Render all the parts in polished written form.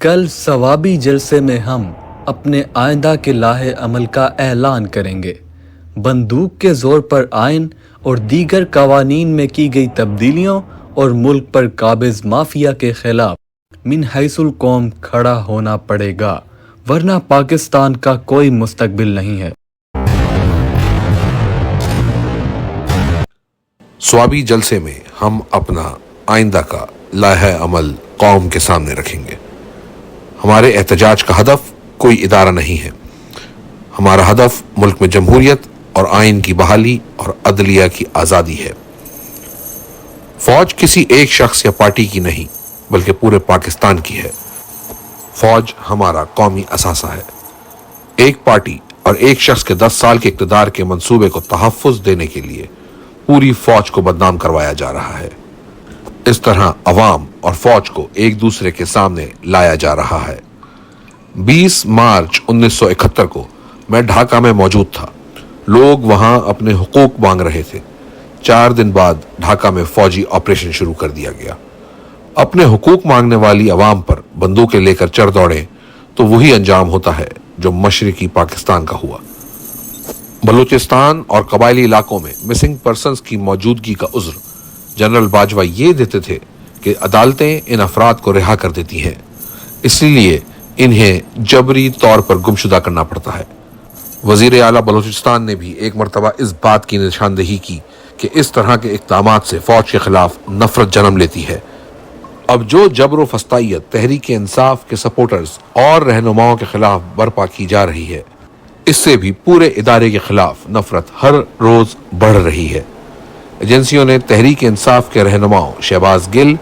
کل ثوابی جلسے میں ہم اپنے آئندہ کے لاہ عمل کا اعلان کریں گے۔ بندوق کے زور پر آئین اور دیگر قوانین میں کی گئی تبدیلیوں اور ملک پر قابض مافیا کے خلاف من حیث القوم کھڑا ہونا پڑے گا، ورنہ پاکستان کا کوئی مستقبل نہیں ہے۔ ثوابی جلسے میں ہم اپنا آئندہ کا لائحہ عمل قوم کے سامنے رکھیں گے۔ ہمارے احتجاج کا ہدف کوئی ادارہ نہیں ہے۔ ہمارا ہدف ملک میں جمہوریت اور آئین کی بحالی اور عدلیہ کی آزادی ہے۔ فوج کسی ایک شخص یا پارٹی کی نہیں بلکہ پورے پاکستان کی ہے۔ فوج ہمارا قومی اثاثہ ہے۔ ایک پارٹی اور ایک شخص کے 10 سال کے اقتدار کے منصوبے کو تحفظ دینے کے لیے پوری فوج کو بدنام کروایا جا رہا ہے۔ اس طرح عوام اور فوج کو ایک دوسرے کے سامنے لایا جا رہا ہے۔ 20 مارچ 1971 کو میں ڈھاکہ میں موجود تھا۔ لوگ وہاں اپنے حقوق مانگ رہے تھے۔ 4 دن بعد ڈھاکہ میں فوجی آپریشن شروع کر دیا گیا۔ اپنے حقوق مانگنے والی عوام پر بندوقیں لے کر چڑھ دوڑیں تو وہی انجام ہوتا ہے جو مشرقی پاکستان کا ہوا۔ بلوچستان اور قبائلی علاقوں میں مسنگ پرسنز کی موجودگی کا عذر جنرل باجوہ یہ دیتے تھے کہ عدالتیں ان افراد کو رہا کر دیتی ہیں، اس لیے انہیں جبری طور پر گمشدہ کرنا پڑتا ہے۔ وزیر اعلیٰ بلوچستان نے بھی ایک مرتبہ اس بات کی نشاندہی کی کہ اس طرح کے اقدامات سے فوج کے خلاف نفرت جنم لیتی ہے۔ اب جو جبر و فسطائیت تحریک انصاف کے سپورٹرز اور رہنماؤں کے خلاف برپا کی جا رہی ہے، اس سے بھی پورے ادارے کے خلاف نفرت ہر روز بڑھ رہی ہے۔ ایجنسیوں نے تحریک انصاف کے رہنماؤں شہباز گل،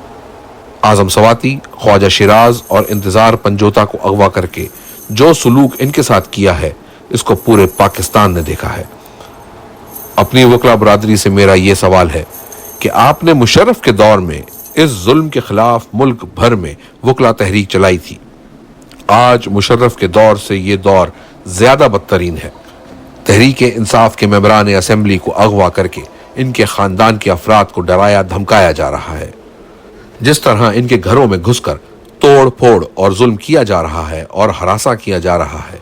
اعظم سواتی، خواجہ شیراز اور انتظار پنجوتا کو اغوا کر کے جو سلوک ان کے ساتھ کیا ہے، اس کو پورے پاکستان نے دیکھا ہے۔ اپنی وکلا برادری سے میرا یہ سوال ہے کہ آپ نے مشرف کے دور میں اس ظلم کے خلاف ملک بھر میں وکلا تحریک چلائی تھی۔ آج مشرف کے دور سے یہ دور زیادہ بدترین ہے۔ تحریک انصاف کے ممبران اسمبلی کو اغوا کر کے ان کے خاندان کے افراد کو ڈرایا دھمکایا جا رہا ہے۔ جس طرح ان کے گھروں میں گھس کر توڑ پھوڑ اور ظلم کیا جا رہا ہے اور ہراساں کیا جا رہا ہے،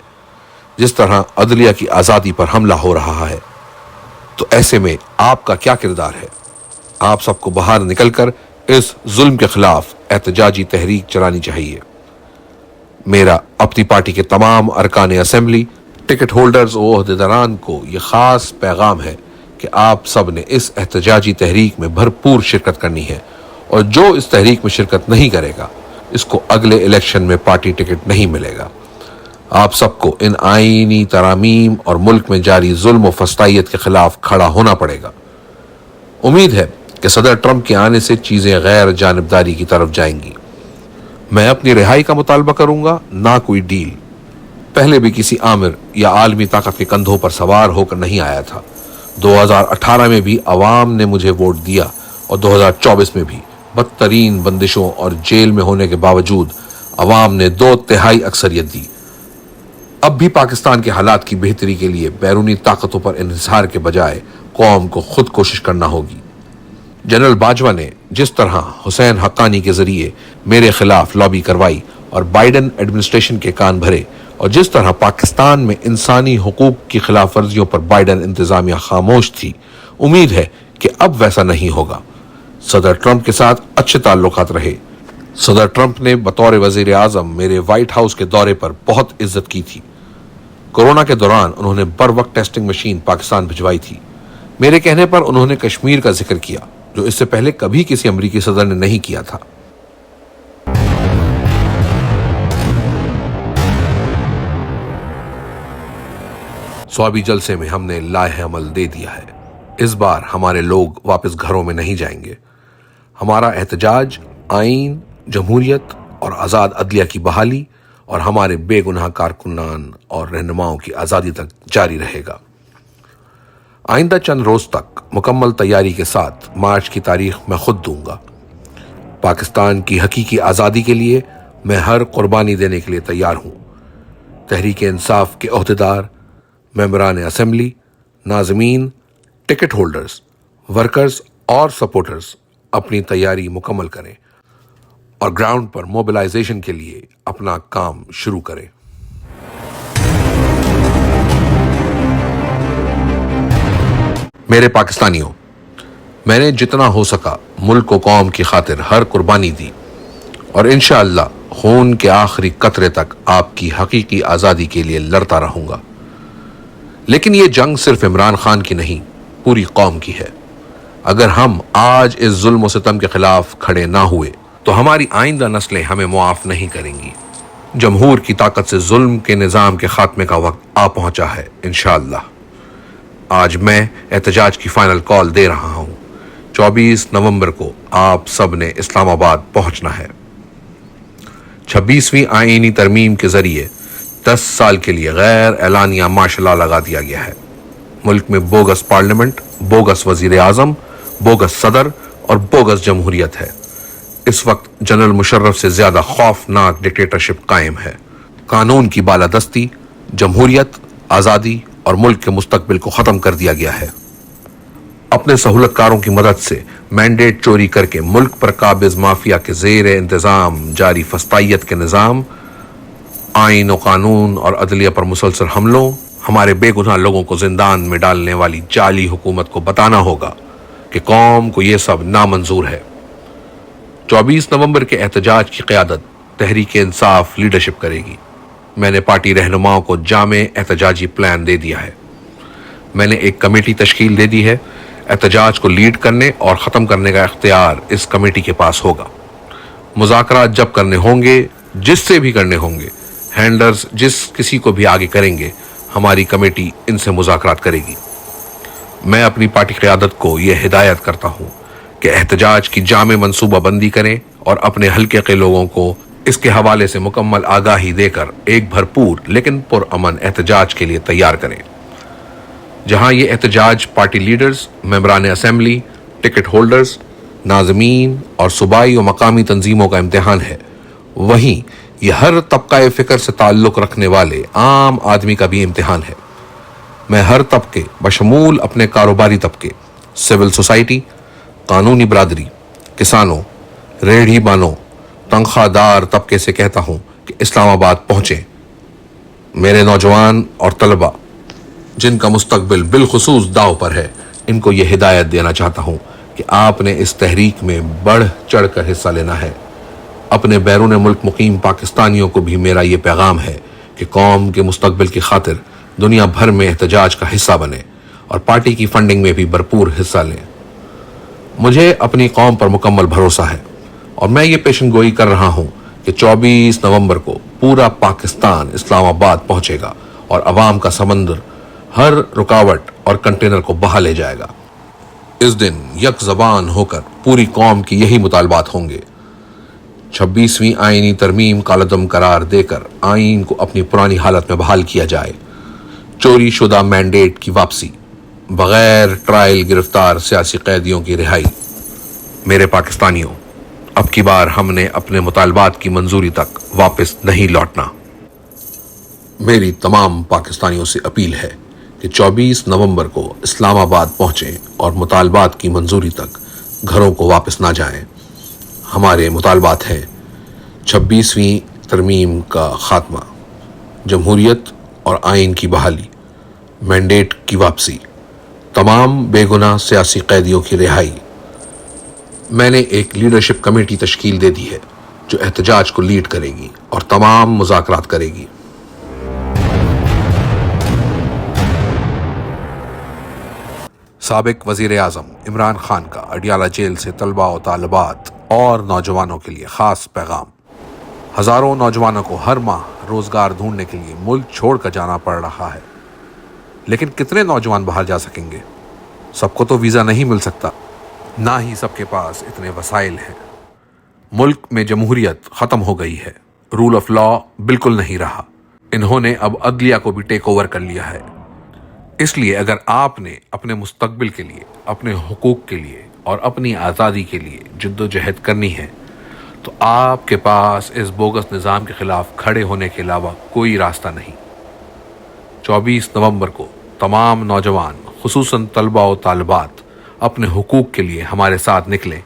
جس طرح عدلیہ کی آزادی پر حملہ ہو رہا ہے، تو ایسے میں آپ کا کیا کردار ہے؟ آپ سب کو باہر نکل کر اس ظلم کے خلاف احتجاجی تحریک چلانی چاہیے۔ میرا اپنی پارٹی کے تمام ارکان اسمبلی، ٹکٹ ہولڈرز و عہدیداران کو یہ خاص پیغام ہے کہ آپ سب نے اس احتجاجی تحریک میں بھرپور شرکت کرنی ہے، اور جو اس تحریک میں شرکت نہیں کرے گا اس کو اگلے الیکشن میں پارٹی ٹکٹ نہیں ملے گا۔ آپ سب کو ان آئینی ترامیم اور ملک میں جاری ظلم و فسطائیت کے خلاف کھڑا ہونا پڑے گا۔ امید ہے کہ صدر ٹرمپ کے آنے سے چیزیں غیر جانبداری کی طرف جائیں گی۔ میں اپنی رہائی کا مطالبہ کروں گا، نہ کوئی ڈیل۔ پہلے بھی کسی آمر یا عالمی طاقت کے کندھوں پر سوار ہو کر نہیں آیا تھا۔ 2018 میں بھی عوام نے مجھے ووٹ دیا اور 2024 میں بھی بدترین بندشوں اور جیل میں ہونے کے باوجود عوام نے 2/3 اکثریت دی۔ اب بھی پاکستان کے حالات کی بہتری کے لیے بیرونی طاقتوں پر انحصار کے بجائے قوم کو خود کوشش کرنا ہوگی۔ جنرل باجوہ نے جس طرح حسین حقانی کے ذریعے میرے خلاف لابی کروائی اور بائیڈن ایڈمنسٹریشن کے کان بھرے، اور جس طرح پاکستان میں انسانی حقوق کی خلاف ورزیوں پر بائیڈن انتظامیہ خاموش تھی، امید ہے کہ اب ویسا نہیں ہوگا۔ صدر ٹرمپ کے ساتھ اچھے تعلقات رہے۔ صدر ٹرمپ نے بطور وزیر اعظم میرے وائٹ ہاؤس کے دورے پر بہت عزت کی تھی۔ کورونا کے دوران انہوں نے بر وقت ٹیسٹنگ مشین پاکستان بھجوائی تھی۔ میرے کہنے پر انہوں نے کشمیر کا ذکر کیا، جو اس سے پہلے کبھی کسی امریکی صدر نے نہیں کیا تھا۔ ثوابی جلسے میں ہم نے لائحہ عمل دے دیا ہے۔ اس بار ہمارے لوگ واپس گھروں میں نہیں جائیں گے۔ ہمارا احتجاج آئین، جمہوریت اور آزاد عدلیہ کی بحالی اور ہمارے بے گناہ کارکنان اور رہنماؤں کی آزادی تک جاری رہے گا۔ آئندہ چند روز تک مکمل تیاری کے ساتھ مارچ کی تاریخ میں خود دوں گا۔ پاکستان کی حقیقی آزادی کے لیے میں ہر قربانی دینے کے لیے تیار ہوں۔ تحریک انصاف کے عہدیدار، ممبران اسمبلی، ناظمین، ٹکٹ ہولڈرز، ورکرز اور سپورٹرز اپنی تیاری مکمل کریں اور گراؤنڈ پر موبلائزیشن کے لیے اپنا کام شروع کریں۔ میرے پاکستانیوں، میں نے جتنا ہو سکا ملک و قوم کی خاطر ہر قربانی دی اور انشاءاللہ خون کے آخری قطرے تک آپ کی حقیقی آزادی کے لیے لڑتا رہوں گا۔ لیکن یہ جنگ صرف عمران خان کی نہیں، پوری قوم کی ہے۔ اگر ہم آج اس ظلم و ستم کے خلاف کھڑے نہ ہوئے تو ہماری آئندہ نسلیں ہمیں معاف نہیں کریں گی۔ جمہور کی طاقت سے ظلم کے نظام کے خاتمے کا وقت آ پہنچا ہے انشاءاللہ۔ آج میں احتجاج کی فائنل کال دے رہا ہوں۔ 24 نومبر کو آپ سب نے اسلام آباد پہنچنا ہے۔ 26ویں آئینی ترمیم کے ذریعے 10 سال کے لیے غیر اعلانیہ مارشل لا لگا دیا گیا ہے۔ ملک میں بوگس پارلیمنٹ، بوگس وزیر اعظم، بوگس صدر اور بوگس جمہوریت ہے۔ اس وقت جنرل مشرف سے زیادہ خوفناک ڈکٹیٹرشپ قائم ہے۔ قانون کی بالادستی، جمہوریت، آزادی اور ملک کے مستقبل کو ختم کر دیا گیا ہے۔ اپنے سہولت کاروں کی مدد سے مینڈیٹ چوری کر کے ملک پر قابض مافیا کے زیر انتظام جاری فسطائیت کے نظام، آئین و قانون اور عدلیہ پر مسلسل حملوں، ہمارے بے گناہ لوگوں کو زندان میں ڈالنے والی جعلی حکومت کو بتانا ہوگا کہ قوم کو یہ سب نامنظور ہے۔ 24 نومبر کے احتجاج کی قیادت تحریک انصاف لیڈرشپ کرے گی۔ میں نے پارٹی رہنماؤں کو جامع احتجاجی پلان دے دیا ہے۔ میں نے ایک کمیٹی تشکیل دے دی ہے۔ احتجاج کو لیڈ کرنے اور ختم کرنے کا اختیار اس کمیٹی کے پاس ہوگا۔ مذاکرات جب کرنے ہوں گے، جس سے بھی کرنے ہوں گے، ہینڈلرز جس کسی کو بھی آگے کریں گے، ہماری کمیٹی ان سے مذاکرات کرے گی۔ میں اپنی پارٹی قیادت کو یہ ہدایت کرتا ہوں کہ احتجاج کی جامع منصوبہ بندی کریں اور اپنے حلقے کے لوگوں کو اس کے حوالے سے مکمل آگاہی دے کر ایک بھرپور لیکن پرامن احتجاج کے لیے تیار کریں۔ جہاں یہ احتجاج پارٹی لیڈرز، ممبران اسمبلی، ٹکٹ ہولڈرز، ناظمین اور صوبائی و مقامی تنظیموں کا امتحان ہے، وہیں یہ ہر طبقہ فکر سے تعلق رکھنے والے عام آدمی کا بھی امتحان ہے۔ میں ہر طبقے بشمول اپنے کاروباری طبقے، سول سوسائٹی، قانونی برادری، کسانوں، ریڑھی بانوں، تنخواہ دار طبقے سے کہتا ہوں کہ اسلام آباد پہنچیں۔ میرے نوجوان اور طلبہ جن کا مستقبل بالخصوص داؤ پر ہے، ان کو یہ ہدایت دینا چاہتا ہوں کہ آپ نے اس تحریک میں بڑھ چڑھ کر حصہ لینا ہے۔ اپنے بیرون ملک مقیم پاکستانیوں کو بھی میرا یہ پیغام ہے کہ قوم کے مستقبل کی خاطر دنیا بھر میں احتجاج کا حصہ بنیں اور پارٹی کی فنڈنگ میں بھی بھرپور حصہ لیں۔ مجھے اپنی قوم پر مکمل بھروسہ ہے اور میں یہ پیشن گوئی کر رہا ہوں کہ 24 نومبر کو پورا پاکستان اسلام آباد پہنچے گا اور عوام کا سمندر ہر رکاوٹ اور کنٹینر کو بہا لے جائے گا۔ اس دن یک زبان ہو کر پوری قوم کی یہی مطالبات ہوں گے۔ 26ویں آئینی ترمیم کالعدم قرار دے کر آئین کو اپنی پرانی حالت میں بحال کیا جائے۔ چوری شدہ مینڈیٹ کی واپسی، بغیر ٹرائل گرفتار سیاسی قیدیوں کی رہائی۔ میرے پاکستانیوں، اب کی بار ہم نے اپنے مطالبات کی منظوری تک واپس نہیں لوٹنا۔ میری تمام پاکستانیوں سے اپیل ہے کہ 24 نومبر کو اسلام آباد پہنچیں اور مطالبات کی منظوری تک گھروں کو واپس نہ جائیں۔ ہمارے مطالبات ہیں: 26ویں ترمیم کا خاتمہ، جمہوریت اور آئین کی بحالی، مینڈیٹ کی واپسی، تمام بے گناہ سیاسی قیدیوں کی رہائی۔ میں نے ایک لیڈرشپ کمیٹی تشکیل دے دی ہے جو احتجاج کو لیڈ کرے گی اور تمام مذاکرات کرے گی۔ سابق وزیر اعظم عمران خان کا اڈیالہ جیل سے طلباء و طالبات اور نوجوانوں کے لیے خاص پیغام۔ ہزاروں نوجوانوں کو ہر ماہ روزگار ڈھونڈنے کے لیے ملک چھوڑ کر جانا پڑ رہا ہے، لیکن کتنے نوجوان باہر جا سکیں گے؟ سب کو تو ویزا نہیں مل سکتا، نہ ہی سب کے پاس اتنے وسائل ہیں۔ ملک میں جمہوریت ختم ہو گئی ہے، رول آف لا بالکل نہیں رہا۔ انہوں نے اب عدلیہ کو بھی ٹیک اوور کر لیا ہے۔ اس لیے اگر آپ نے اپنے مستقبل کے لیے، اپنے حقوق کے لیے اور اپنی آزادی کے لیے جد و جہد کرنی ہے تو آپ کے پاس اس بوگس نظام کے خلاف کھڑے ہونے کے علاوہ کوئی راستہ نہیں۔ 24 نومبر کو تمام نوجوان، خصوصاً طلباء و طالبات، اپنے حقوق کے لیے ہمارے ساتھ نکلیں،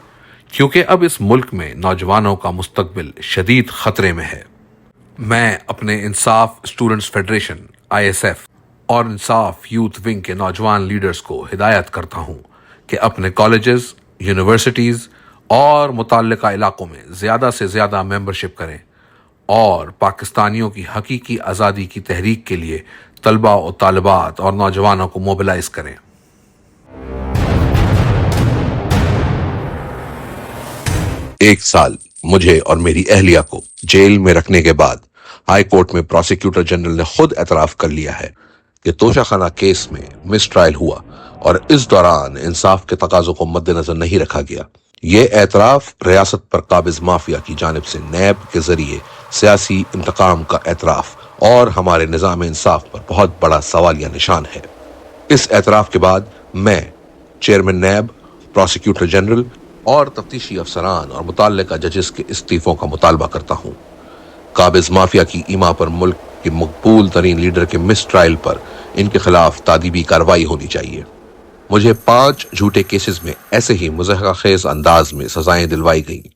کیونکہ اب اس ملک میں نوجوانوں کا مستقبل شدید خطرے میں ہے۔ میں اپنے انصاف اسٹوڈنٹس فیڈریشن ISF اور انصاف یوتھ ونگ کے نوجوان لیڈرز کو ہدایت کرتا ہوں کہ اپنے کالجز، یونیورسٹیز اور متعلقہ علاقوں میں زیادہ سے زیادہ ممبرشپ کریں اور پاکستانیوں کی حقیقی آزادی کی تحریک کے لیے طلباء و طالبات اور نوجوانوں کو موبلائز کریں۔ 1 سال مجھے اور میری اہلیہ کو جیل میں رکھنے کے بعد ہائی کورٹ میں پروسیکیوٹر جنرل نے خود اعتراف کر لیا ہے کہ توشہ خانہ کیس میں مس ٹرائل ہوا اور اس دوران انصاف کے تقاضوں کو مد نظر نہیں رکھا گیا۔ یہ اعتراف ریاست پر قابض مافیا کی جانب سے نیب کے ذریعے سیاسی انتقام کا اعتراف اور ہمارے نظام انصاف پر بہت بڑا سوالیہ نشان ہے۔ اس اعتراف کے بعد میں چیئرمین نیب، پروسیکیوٹر جنرل اور تفتیشی افسران اور متعلقہ ججز کے استعفوں کا مطالبہ کرتا ہوں۔ قابض مافیا کی ایما پر ملک کے مقبول ترین لیڈر کے مس ٹرائل پر ان کے خلاف تادیبی کارروائی ہونی چاہیے۔ مجھے 5 جھوٹے کیسز میں ایسے ہی مضحکہ خیز انداز میں سزائیں دلوائی گئیں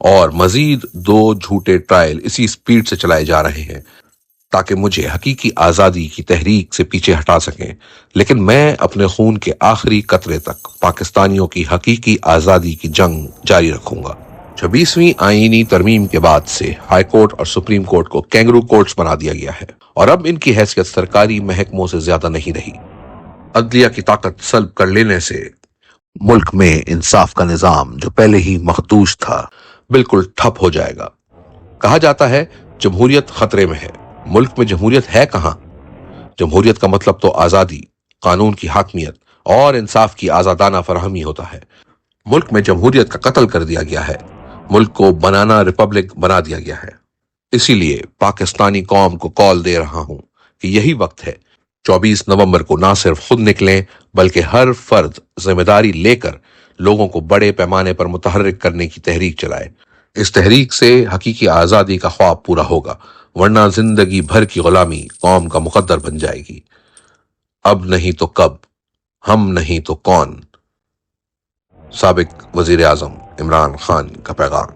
اور مزید 2 جھوٹے ٹرائل اسی سپیڈ سے چلائے جا رہے ہیں تاکہ مجھے حقیقی آزادی کی تحریک سے پیچھے ہٹا سکیں، لیکن میں اپنے خون کے آخری قطرے تک پاکستانیوں کی حقیقی آزادی کی جنگ جاری رکھوں گا۔ 26ویں آئینی ترمیم کے بعد سے ہائی کورٹ اور سپریم کورٹ کو کینگرو کورٹس بنا دیا گیا ہے اور اب ان کی حیثیت سرکاری محکموں سے زیادہ نہیں رہی۔ عدلیہ کی طاقت سلب کر لینے سے ملک میں انصاف کا نظام جو پہلے ہی مخدوش تھا بالکل ٹھپ ہو جائے گا۔ کہا جاتا ہے جمہوریت خطرے میں ہے۔ ملک میں جمہوریت ہے کہاں؟ جمہوریت کا مطلب تو آزادی، قانون کی حاکمیت اور انصاف کی آزادانہ فراہمی ہوتا ہے۔ ملک میں جمہوریت کا قتل کر دیا گیا ہے، ملک کو بنانا ریپبلک بنا دیا گیا ہے۔ اسی لیے پاکستانی قوم کو کال دے رہا ہوں کہ یہی وقت ہے 24 نومبر کو نہ صرف خود نکلیں بلکہ ہر فرد ذمہ داری لے کر لوگوں کو بڑے پیمانے پر متحرک کرنے کی تحریک چلائے۔ اس تحریک سے حقیقی آزادی کا خواب پورا ہوگا، ورنہ زندگی بھر کی غلامی قوم کا مقدر بن جائے گی۔ اب نہیں تو کب، ہم نہیں تو کون۔ سابق وزیر اعظم عمران خان کا پیغام۔